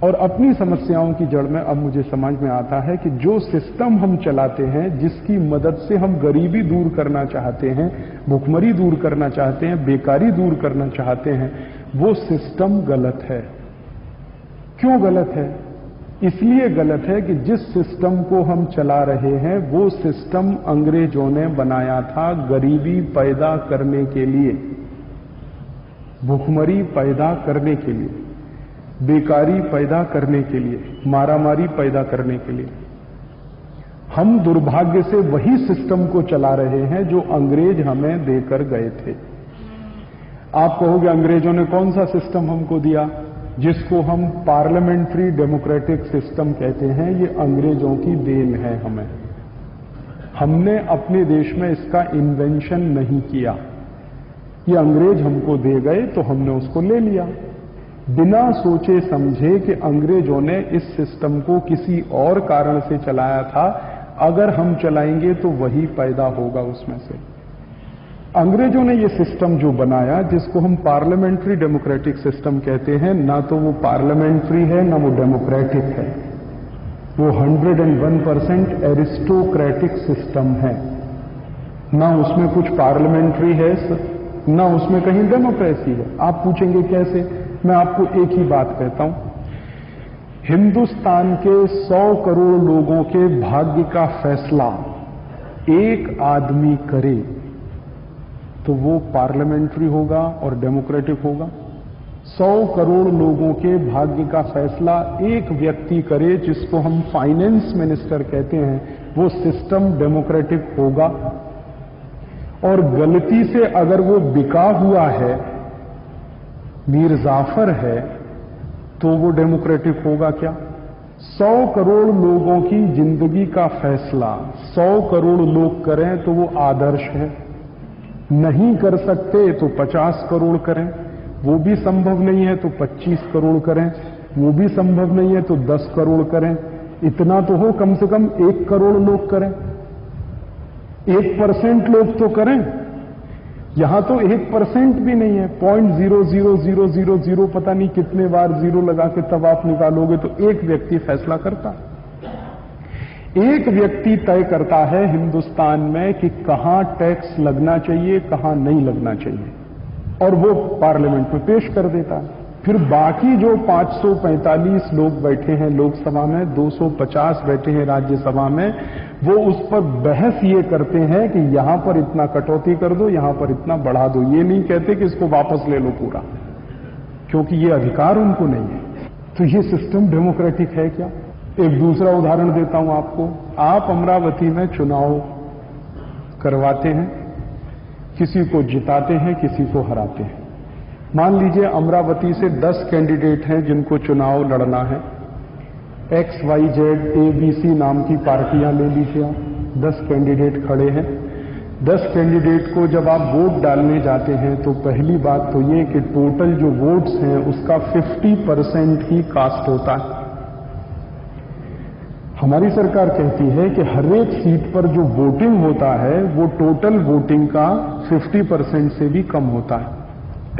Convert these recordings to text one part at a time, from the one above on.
और अपनी समस्याओं की जड़ में अब मुझे समझ में आता है कि जो सिस्टम हम चलाते हैं, जिसकी मदद से हम गरीबी दूर करना चाहते हैं, भुखमरी दूर करना चाहते हैं, बेकारी दूर करना चाहते हैं, वो सिस्टम गलत है। क्यों गलत है? इसलिए गलत है कि जिस सिस्टम को हम चला रहे हैं वो सिस्टम अंग्रेजों ने बनाया था गरीबी पैदा करने के लिए, भुखमरी पैदा करने के लिए, बेकारी पैदा करने के लिए, मारामारी पैदा करने के लिए। हम दुर्भाग्य से वही सिस्टम को चला रहे हैं जो अंग्रेज हमें देकर गए थे। आप कहोगे अंग्रेजों ने कौन सा सिस्टम हमको दिया? जिसको हम पार्लियामेंट्री डेमोक्रेटिक सिस्टम कहते हैं, ये अंग्रेजों की देन है हमें। हमने अपने देश में इसका इन्वेंशन नहीं किया, ये अंग्रेज हमको दे गए तो हमने उसको ले लिया, बिना सोचे समझे कि अंग्रेजों ने इस सिस्टम को किसी और कारण से चलाया था, अगर हम चलाएंगे तो वही पैदा होगा उसमें से। अंग्रेजों ने ये सिस्टम जो बनाया, जिसको हम पार्लियामेंट्री डेमोक्रेटिक सिस्टम कहते हैं, ना तो वो पार्लियामेंट्री है ना वो डेमोक्रेटिक है, वो 101% एरिस्टोक्रेटिक सिस्टम है। ना उसमें कुछ पार्लियामेंट्री है, ना उसमें कहीं डेमोक्रेसी है। आप पूछेंगे कैसे? मैं आपको एक ही बात कहता हूं, हिंदुस्तान के 100 करोड़ लोगों के भाग्य का फैसला एक आदमी करे तो वो पार्लियामेंट्री होगा और डेमोक्रेटिक होगा। 100 करोड़ लोगों के भाग्य का फैसला एक व्यक्ति करे, जिसको हम फाइनेंस मिनिस्टर कहते हैं, वो सिस्टम डेमोक्रेटिक होगा। और गलती से अगर वो बिका हुआ है, मीर जाफर है, तो वो डेमोक्रेटिक होगा क्या? 100 करोड़ लोगों की जिंदगी का फैसला 100 करोड़ लोग करें तो वो आदर्श है। नहीं कर सकते तो 50 करोड़ करें, वो भी संभव नहीं है तो 25 करोड़ करें, वो भी संभव नहीं है तो 10 करोड़ करें। इतना तो हो, कम से कम 1 करोड़ लोग करें, 1% लोग तो करें। यहां तो 1% भी नहीं है, 0.00000 पता नहीं कितने बार जीरो लगा के तब आप निकालोगे तो एक व्यक्ति फैसला करता। एक व्यक्ति तय करता है हिंदुस्तान में कि कहां टैक्स लगना चाहिए, कहां नहीं लगना चाहिए, और वो पार्लियामेंट में पेश कर देता है। फिर बाकी जो 545 लोग बैठे हैं लोकसभा में, 250 बैठे हैं राज्यसभा में, वो उस पर बहस ये करते हैं कि यहां पर इतना कटौती कर दो, यहां पर इतना बढ़ा दो। ये नहीं कहते कि इसको वापस ले लो पूरा, क्योंकि ये अधिकार उनको नहीं है। तो ये सिस्टम डेमोक्रेटिक है क्या? एक दूसरा उदाहरण देता हूं आपको। आप अमरावती में चुनाव करवाते हैं, किसी को जिताते हैं, किसी को हराते हैं। मान लीजिए अमरावती से 10 कैंडिडेट हैं जिनको चुनाव लड़ना है। XYZ ABC नाम की पार्टियां ले लीजिए आप, 10 कैंडिडेट खड़े हैं। 10 कैंडिडेट को जब आप वोट डालने जाते हैं तो पहली बात तो ये कि टोटल जो वोट्स हैं उसका 50% ही कास्ट होता है। हमारी सरकार कहती है कि हर एक सीट पर जो वोटिंग होता है वो टोटल वोटिंग का 50% से भी कम होता है,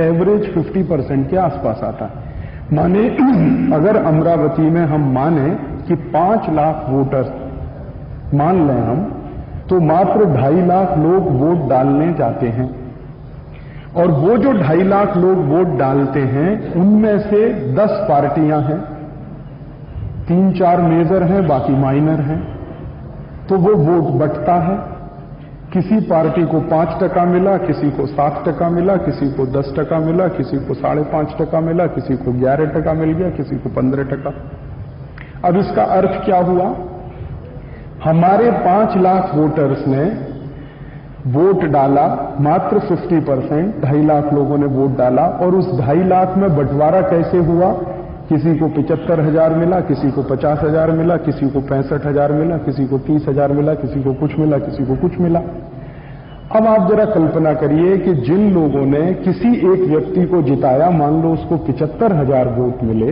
एवरेज 50% के आसपास आता है। माने अगर अमरावती में हम माने कि 5 लाख वोटर्स मान लें हम, तो मात्र 2.5 लाख लोग वोट डालने जाते हैं। और वो जो 2.5 लाख लोग वोट डालते हैं उनमें से 10 पार्टियां हैं, 3-4 मेजर हैं, बाकी माइनर हैं। तो वो वोट बंटता है, किसी पार्टी को 5% मिला, किसी को 7% मिला, किसी को 10% मिला, किसी को 5.5% मिला, किसी को 11% मिल गया, किसी को 15%। अब इसका अर्थ क्या हुआ? हमारे 5 लाख वोटर्स ने वोट डाला, मात्र 50%, 2.5 लाख लोगों ने वोट डाला, और उस 2.5 लाख में बंटवारा कैसे हुआ? किसी को 75,000 मिला, किसी को 50,000 मिला, किसी को 65,000 मिला, किसी को 30,000 मिला, किसी को कुछ मिला, किसी को कुछ मिला। अब आप जरा कल्पना करिए कि जिन लोगों ने किसी एक व्यक्ति को जिताया, मान लो उसको 75,000 वोट मिले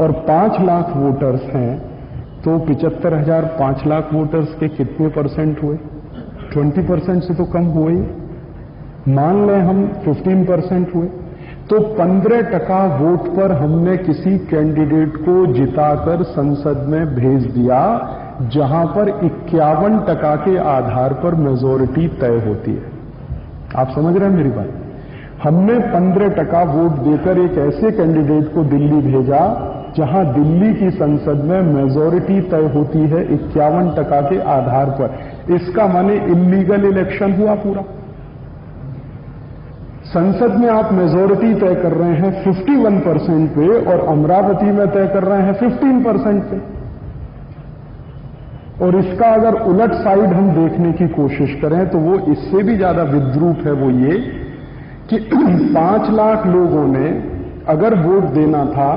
और 5 लाख वोटर्स हैं, तो 75,000 5 लाख वोटर्स के कितने % हुए? 20% से तो कम हुए ही। मान लें हम 15% हुए, तो 15% वोट पर हमने किसी कैंडिडेट को जिताकर संसद में भेज दिया, जहां पर 51% के आधार पर मेजॉरिटी तय होती है। आप समझ रहे हैं मेरी बात? हमने 15% वोट देकर एक ऐसे कैंडिडेट को दिल्ली भेजा जहां दिल्ली की संसद में मेजॉरिटी तय होती है 51% के आधार पर। इसका माने इल्लीगल इलेक्शन हुआ पूरा। संसद में आप मेजॉरिटी तय कर रहे हैं 51% पे और अमरावती में तय कर रहे हैं 15% पे। और इसका अगर उलट साइड हम देखने की कोशिश करें तो वो इससे भी ज्यादा विद्रूप है। वो ये कि 5 लाख लोगों ने अगर वोट देना था,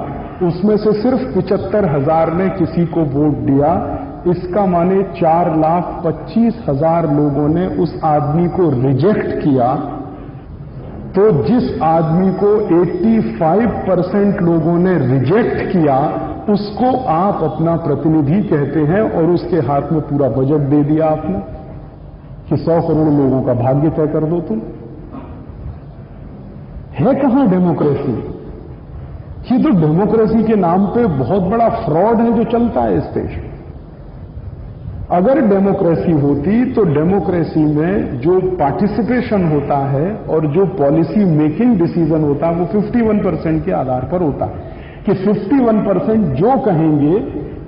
उसमें से सिर्फ 75,000 ने किसी को वोट दिया। इसका माने 4,25,000 लोगों ने उस आदमी को रिजेक्ट किया। तो जिस आदमी को 85% लोगों ने रिजेक्ट किया, उसको आप अपना प्रतिनिधि कहते हैं और उसके हाथ में पूरा बजट दे दिया आपने कि 100 करोड़ लोगों का भाग्य तय कर दो तुम। है कहां डेमोक्रेसी? ये तो डेमोक्रेसी के नाम पे बहुत बड़ा फ्रॉड है जो चलता है इस देश में। अगर डेमोक्रेसी होती तो डेमोक्रेसी में जो पार्टिसिपेशन होता है और जो पॉलिसी मेकिंग डिसीजन होता है वो 51% के आधार पर होता है कि 51% जो कहेंगे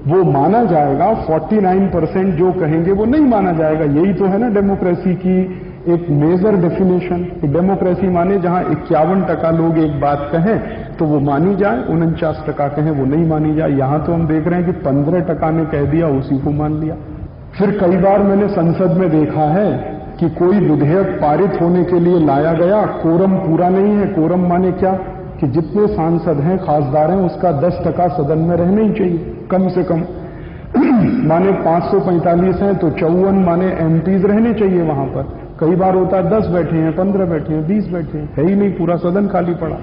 वो माना जाएगा, 49% जो कहेंगे वो नहीं माना जाएगा। यही तो है ना डेमोक्रेसी की एक मेजर डेफिनेशन। डेमोक्रेसी माने जहां 51% लोग एक बात कहें तो वो मानी जाए, 49% कहें वो नहीं मानी जाए। यहां तो हम देख रहे हैं कि 15% ने कह दिया, उसी को मान लिया। फिर कई बार मैंने संसद में देखा है कि कोई विधेयक पारित होने के लिए लाया गया, कोरम पूरा नहीं है। कोरम माने क्या कि जितने सांसद हैं, खासदार हैं, उसका 10% सदन में रहना ही चाहिए कम से कम। माने 545 हैं तो 54 माने एमपीज रहने चाहिए वहां पर। कई बार होता है 10 बैठे हैं, 15 बैठे हैं, 20 बैठे हैं, है ही नहीं, पूरा सदन खाली पड़ा।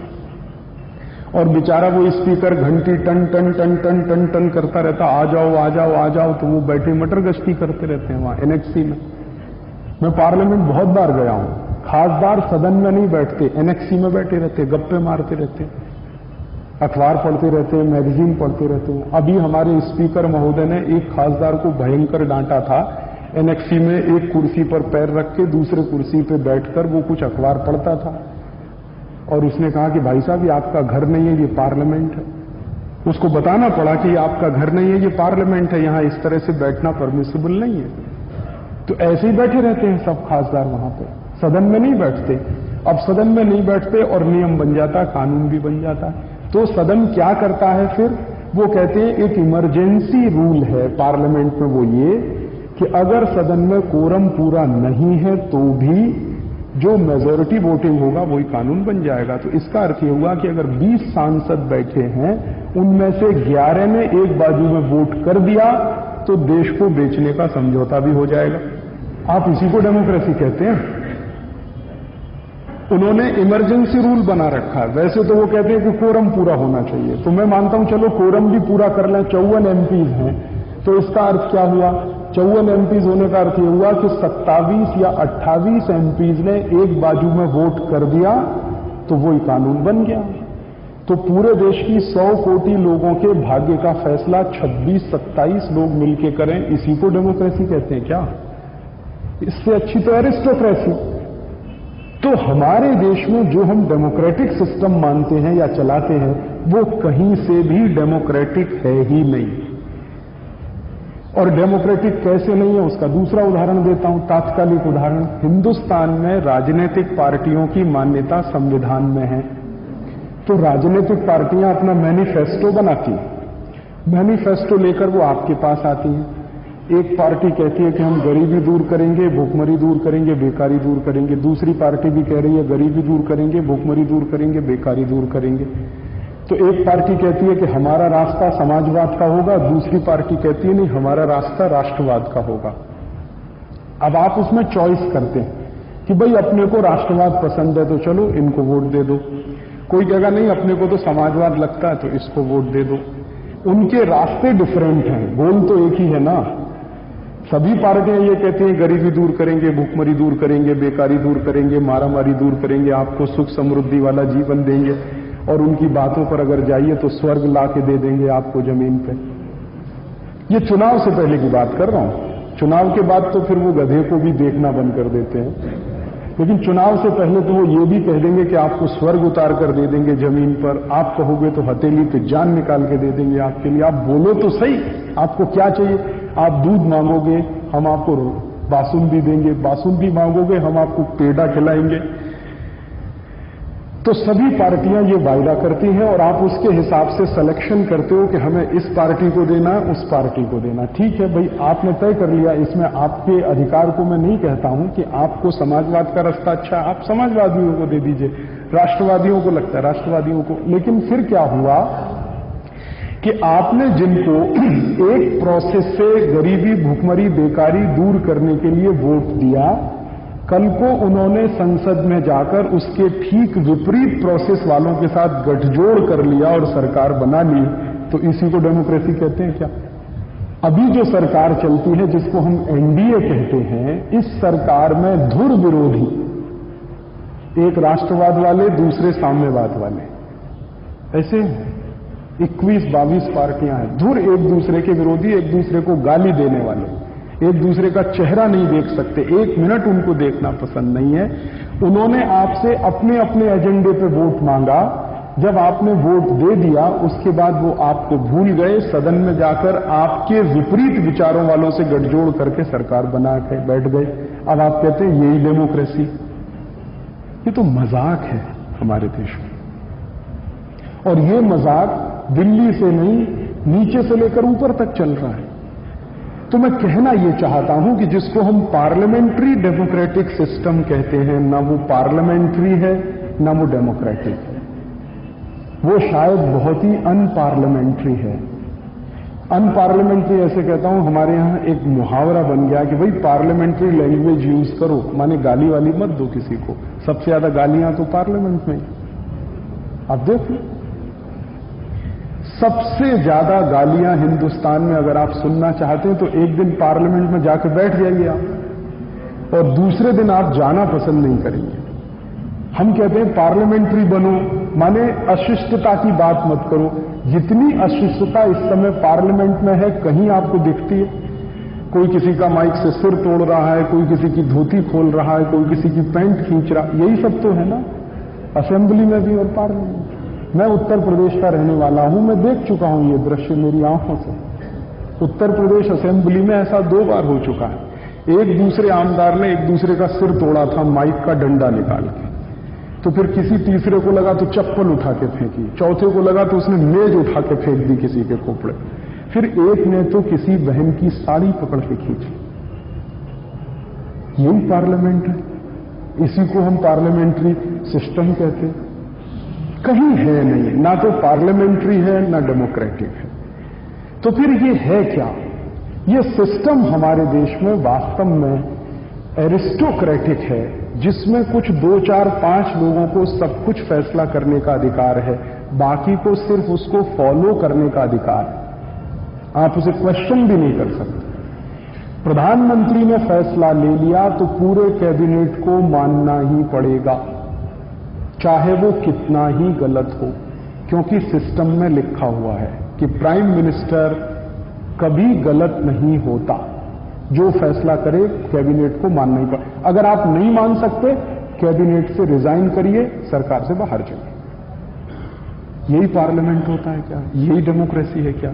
और बेचारा वो स्पीकर घंटी टन टन टन टन टन टन करता रहता, आ जाओ आ जाओ आ जाओ, तो वो बैठे मटर गश्ती करते रहते हैं वहां एनेक्सी में। मैं पार्लियामेंट बहुत बार गया हूं, खासदार सदन में नहीं बैठते, एनेक्सी में बैठे रहते, गप्पे मारते रहते, अखबार पढ़ते रहते, मैगजीन पढ़ते रहते हैं। अभी हमारे स्पीकर महोदय ने एक खासदार को भयंकर डांटा था। एनेक्सी में एक कुर्सी पर पैर रख के दूसरे कुर्सी पर बैठकर वो कुछ अखबार पढ़ता था और उसने कहा कि भाई साहब ये आपका घर नहीं है, ये पार्लियामेंट है। उसको बताना पड़ा कि ये आपका घर नहीं है, ये पार्लियामेंट है, यहां इस तरह से बैठना परमिसिबल नहीं है। तो ऐसे ही बैठे रहते हैं सब खासदार वहां पर, सदन में नहीं बैठते। अब सदन में नहीं बैठते और नियम बन जाता, कानून भी बन जाता है। तो सदन क्या करता है फिर? वो कहते हैं एक इमरजेंसी रूल है पार्लियामेंट में, वो ये कि अगर सदन में कोरम पूरा नहीं है तो भी जो मेजॉरिटी वोटिंग होगा वही कानून बन जाएगा। तो इसका अर्थ यह हुआ कि अगर 20 सांसद बैठे हैं, उनमें से 11 ने एक बाजू में वोट कर दिया तो देश को बेचने का समझौता भी हो जाएगा। आप इसी को डेमोक्रेसी कहते हैं। उन्होंने इमरजेंसी रूल बना रखा है। वैसे तो वो कहते हैं कि कोरम पूरा होना चाहिए, तो मैं मानता हूं चलो कोरम भी पूरा कर लें। 54 एमपीज हैं, तो इसका अर्थ क्या हुआ? 54 एमपीज होने का अर्थ यह हुआ कि 27 या 28 एमपीज ने एक बाजू में वोट कर दिया तो वही कानून बन गया। तो पूरे देश की 100 कोटि लोगों के भाग्य का फैसला 26-27 लोग मिलकर करें, इसी को डेमोक्रेसी कहते हैं क्या? इससे अच्छी तो एरिस्टोक्रेसी। तो हमारे देश में जो हम डेमोक्रेटिक सिस्टम मानते हैं या चलाते हैं, वो कहीं से भी डेमोक्रेटिक है ही नहीं। और डेमोक्रेटिक कैसे नहीं है उसका दूसरा उदाहरण देता हूं, तात्कालिक उदाहरण। हिंदुस्तान में राजनीतिक पार्टियों की मान्यता संविधान में है। तो राजनीतिक पार्टियां अपना मैनिफेस्टो बनाती, मैनिफेस्टो लेकर वो आपके पास आती हैं। एक पार्टी कहती है कि हम गरीबी दूर करेंगे, भूखमरी दूर करेंगे, बेकारी दूर करेंगे। दूसरी पार्टी भी कह रही है गरीबी दूर करेंगे, भूखमरी दूर करेंगे, बेकारी दूर करेंगे। तो एक पार्टी कहती है कि हमारा रास्ता समाजवाद का होगा, दूसरी पार्टी कहती है नहीं हमारा रास्ता राष्ट्रवाद का होगा। अब आप उसमें चॉइस करते हैं कि भाई अपने को राष्ट्रवाद पसंद है तो चलो इनको वोट दे दो। कोई कहेगा नहीं अपने को तो समाजवाद लगता है तो इसको वोट दे दो। उनके रास्ते डिफरेंट हैं, गोल तो एक ही है ना। सभी पार्टियां ये कहती हैं गरीबी दूर करेंगे, भूखमरी दूर करेंगे, बेकारी दूर करेंगे, मारामारी दूर करेंगे, आपको सुख समृद्धि वाला जीवन देंगे, और उनकी बातों पर अगर जाइए तो स्वर्ग ला के दे देंगे आपको जमीन पे। ये चुनाव से पहले की बात कर रहा हूं। चुनाव के बाद तो फिर वो गधे को भी देखना बंद कर देते हैं, लेकिन चुनाव से पहले तो वो ये भी कह देंगे कि आपको स्वर्ग उतार कर दे देंगे जमीन पर, आप कहोगे तो हथेली पे जान निकाल के दे देंगे आपके लिए। आप बोलो तो सही, आपको क्या चाहिए? आप दूध मांगोगे, हम आपको बासुंदी देंगे, बासुंदी मांगोगे, हम आपको पेड़ा खिलाएंगे। तो सभी पार्टियां ये वायदा करती हैं और आप उसके हिसाब से सिलेक्शन करते हो कि हमें इस पार्टी को देना, उस पार्टी को देना। ठीक है भाई, आपने तय कर लिया, इसमें आपके अधिकार को मैं नहीं कहता हूं कि आपको समाजवाद का रास्ता अच्छा, आप समाजवादियों को दे दीजिए, राष्ट्रवादियों को लगता है राष्ट्रवादियों को। लेकिन फिर क्या हुआ कि आपने जिनको एक प्रोसेस से गरीबी, भूखमरी, बेकारी दूर करने के लिए वोट दिया, कल को उन्होंने संसद में जाकर उसके ठीक विपरीत प्रोसेस वालों के साथ गठजोड़ कर लिया और सरकार बना ली, तो इसी को डेमोक्रेसी कहते हैं क्या? अभी जो सरकार चलती है, जिसको हम एनडीए कहते हैं, इस सरकार में धुर विरोधी, एक राष्ट्रवाद वाले, दूसरे साम्यवाद वाले, ऐसे 21-22 पार्टियां हैं। धुर एक दूसरे के विरोधी, एक दूसरे को गाली देने वाले, एक दूसरे का चेहरा नहीं देख सकते, एक मिनट उनको देखना पसंद नहीं है। उन्होंने आपसे अपने अपने एजेंडे पे वोट मांगा, जब आपने वोट दे दिया उसके बाद वो आपको भूल गए, सदन में जाकर आपके विपरीत विचारों वालों से गठजोड़ करके सरकार बना के बैठ गए। अब आप कहते हैं यही डेमोक्रेसी। ये तो मजाक है हमारे देश में, और ये मजाक दिल्ली से नहीं, नीचे से लेकर ऊपर तक चल रहा है। तो मैं कहना यह चाहता हूं कि जिसको हम पार्लियामेंट्री डेमोक्रेटिक सिस्टम कहते हैं, ना वो पार्लियामेंट्री है ना वो डेमोक्रेटिक है, वो शायद बहुत ही अनपार्लियामेंट्री है। अनपार्लियामेंट्री ऐसे कहता हूं, हमारे यहां एक मुहावरा बन गया कि भाई पार्लियामेंट्री लैंग्वेज यूज करो, माने गाली वाली मत दो किसी को। सबसे ज्यादा गालियां तो पार्लियामेंट में, आप देखो सबसे ज्यादा गालियां हिंदुस्तान में अगर आप सुनना चाहते हैं तो एक दिन पार्लियामेंट में जाकर बैठ जाइए आप, और दूसरे दिन आप जाना पसंद नहीं करेंगे। हम कहते हैं पार्लियामेंट्री बनो, माने अशिष्टता की बात मत करो। जितनी अशिष्टता इस समय पार्लियामेंट में है, कहीं आपको दिखती है? कोई किसी का माइक से सिर तोड़ रहा है, कोई किसी की धोती खोल रहा है, कोई किसी की पैंट खींच रहा, यही सब तो है ना असेंबली में भी और पार्लियामेंट। मैं उत्तर प्रदेश का रहने वाला हूं, मैं देख चुका हूं ये दृश्य मेरी आंखों से। उत्तर प्रदेश असेंबली में ऐसा 2 बार हो चुका है। एक दूसरे आमदार ने एक दूसरे का सिर तोड़ा था माइक का डंडा निकाल के, तो फिर किसी तीसरे को लगा तो चप्पल उठा के फेंकी, चौथे को लगा तो उसने मेज उठा के फेंक दी किसी के खोपड़े, फिर एक ने तो किसी बहन की साड़ी पकड़ के खींची। यही पार्लियामेंट है, इसी को हम पार्लियामेंट्री सिस्टम कहते हैं। कहीं है नहीं, ना तो पार्लियामेंट्री है ना डेमोक्रेटिक है। तो फिर ये है क्या? ये सिस्टम हमारे देश में वास्तव में एरिस्टोक्रेटिक है, जिसमें कुछ 2, 4, 5 लोगों को सब कुछ फैसला करने का अधिकार है, बाकी को सिर्फ उसको फॉलो करने का अधिकार है। आप उसे क्वेश्चन भी नहीं कर सकते। प्रधानमंत्री ने फैसला ले लिया तो पूरे कैबिनेट को मानना ही पड़ेगा, चाहे वो कितना ही गलत हो, क्योंकि सिस्टम में लिखा हुआ है कि प्राइम मिनिस्टर कभी गलत नहीं होता, जो फैसला करे कैबिनेट को मानना ही पड़ेगा। अगर आप नहीं मान सकते, कैबिनेट से रिजाइन करिए, सरकार से बाहर जाइए। यही पार्लियामेंट होता है क्या? यही डेमोक्रेसी है क्या?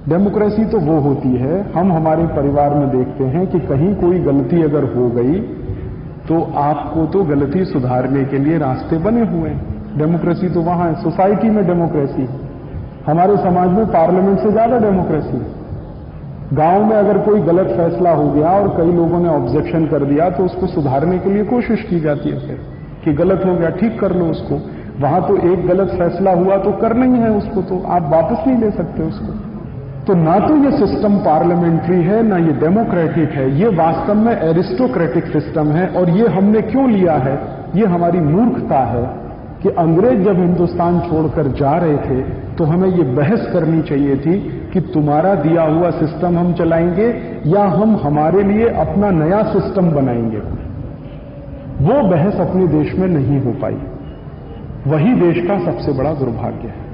डेमोक्रेसी तो वो होती है, हम हमारे परिवार में देखते हैं कि कहीं कोई गलती अगर हो गई तो आपको तो गलती सुधारने के लिए रास्ते बने हुए हैं। डेमोक्रेसी तो वहां है, सोसाइटी में डेमोक्रेसी है। हमारे समाज में पार्लियामेंट से ज्यादा डेमोक्रेसी है। गांव में अगर कोई गलत फैसला हो गया और कई लोगों ने ऑब्जेक्शन कर दिया तो उसको सुधारने के लिए कोशिश की जाती है फिर कि गलत हो गया, ठीक कर लो उसको। वहां तो एक गलत फैसला हुआ तो करना ही है उसको, तो आप वापस नहीं ले सकते उसको। तो ना तो ये सिस्टम पार्लियामेंट्री है ना ये डेमोक्रेटिक है, ये वास्तव में एरिस्टोक्रेटिक सिस्टम है। और ये हमने क्यों लिया है? ये हमारी मूर्खता है कि अंग्रेज जब हिंदुस्तान छोड़कर जा रहे थे तो हमें ये बहस करनी चाहिए थी कि तुम्हारा दिया हुआ सिस्टम हम चलाएंगे या हम हमारे लिए अपना नया सिस्टम बनाएंगे, वो बहस अपने देश में नहीं हो पाई। वही देश का सबसे बड़ा दुर्भाग्य है।